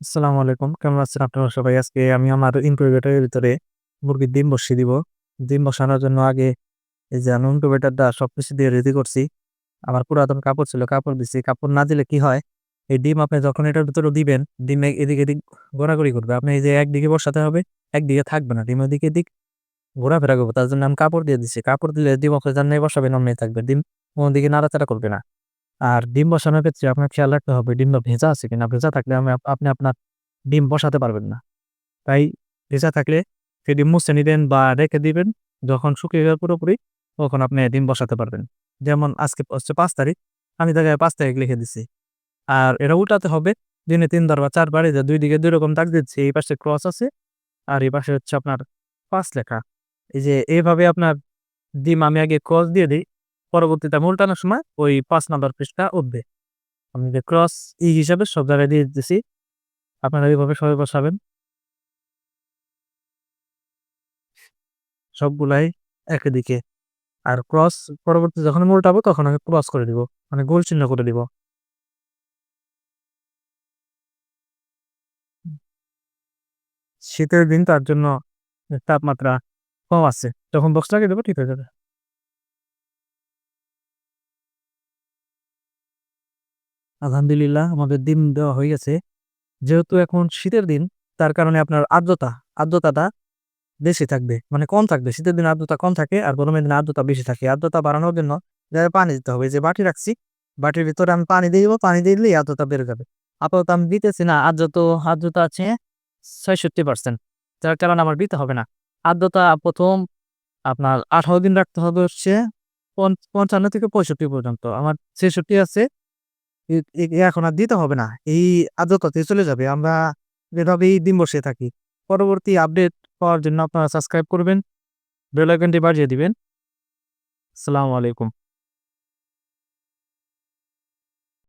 আসসালামু আলাইকুম। কেমন আছেন আপনারা সবাই? আজকে আমি আমার ইনকিউবেটরের ভিতরে মুরগির ডিম বসিয়ে দিব। ডিম বসানোর জন্য আগে এই যে আমি ইনকিউবেটরটা সবকিছু দিয়ে রেডি করছি। আমার পুরাতন কাপড় ছিল, কাপড় দিছি। কাপড় না দিলে কি হয়? এই ডিম আপনি যখন এটার ভিতরে দিবেন, ডিম এদিক এদিক ঘোরাঘুরি করবে। আপনি এই যে একদিকে বসাতে হবে, একদিকে থাকবে না। ডিম ওদিক এদিক ঘোরাফেরা করবে। তার জন্য আমি কাপড় দিয়ে দিছি। কাপড় দিলে ডিম আপনি যেমনি বসাবেন অমনি থাকবে। ডিম কোনদিকে নাড়াচাড়া করবে না। আর ডিম বসানোর ক্ষেত্রে আপনার খেয়াল রাখতে হবে ডিমটা ভেজা আছে কিনা। ভেজা থাকলে আপনি আপনার ডিম বসাতে পারবেন না। তাই ভেজা থাকলে সেটি মুছে নিবেন বা রেখে দিবেন। যখন শুকিয়ে যাবে পুরোপুরি তখন আপনি ডিম বসাতে পারবেন। যেমন আজকে হচ্ছে ৫ তারিখ। আমি জায়গায় ৫ তারিখ লিখে দিছি। আর এটা উল্টাতে হবে দিনে ৩ বার বা ৪ বার। এই যে ২ দিকে ২ রকম দাগ দিচ্ছি। এই পাশে ক্রস আছে আর এই পাশে হচ্ছে আপনার ৫ লেখা। এই যে এভাবে আপনার ডিম আমি আগে ক্রস দিয়ে দেই। পরবর্তীতে আমি উল্টানোর সময় ওই ৫ নাম্বার পৃষ্ঠা উঠবে। আমি যে ক্রস হিসাবে সব জায়গায় দিয়ে দিতেছি। আপনারা এইভাবে সবাই বসাবেন। সবগুলাই একই দিকে। আর ক্রস পরবর্তীতে যখন আমি উল্টাবো তখন আমি ক্রস করে দিব। মানে গোল চিহ্ন করে দিব। শীতের দিন তার জন্য তাপমাত্রা কম আছে। যখন বক্স লাগিয়ে দেবো ঠিক হয়ে যাবে। আলহামদুলিল্লাহ আমাদের ডিম দেওয়া হয়ে গেছে। যেহেতু এখন শীতের দিন তার কারণে আপনার আর্দ্রতাটা বেশি থাকবে। মানে কম থাকবে। শীতের দিনে আর্দ্রতা কম থাকে আর গরমের দিনে আর্দ্রতা বেশি থাকে। আর্দ্রতা বাড়ানোর জন্য পানি দিতে হবে। এই যে বাটি রাখছি, বাটির ভিতরে আমি পানি দিয়ে দিব। পানি দিলেই আর্দ্রতা বেড়ে যাবে। আপাতত আমি দিতেছি না। আর্দ্রতা আছে ৬৬%। যার কারণে আমার দিতে হবে না। আর্দ্রতা ১ম আপনার ১৮ দিন রাখতে হবে হচ্ছে ৫৫ থেকে ৬৫ পর্যন্ত। আমার ৬৬ আছে। এ এ এখন আর দিতে হবে না। এই আর্দ্রতাতে চলে যাবে। আমরা এভাবেই ডিম বসিয়ে থাকি। পরবর্তী আপডেট পাওয়ার জন্য আপনারা সাবস্ক্রাইব করবেন। বেল আইকনটি বাজিয়ে দিবেন। আসসালামু আলাইকুম।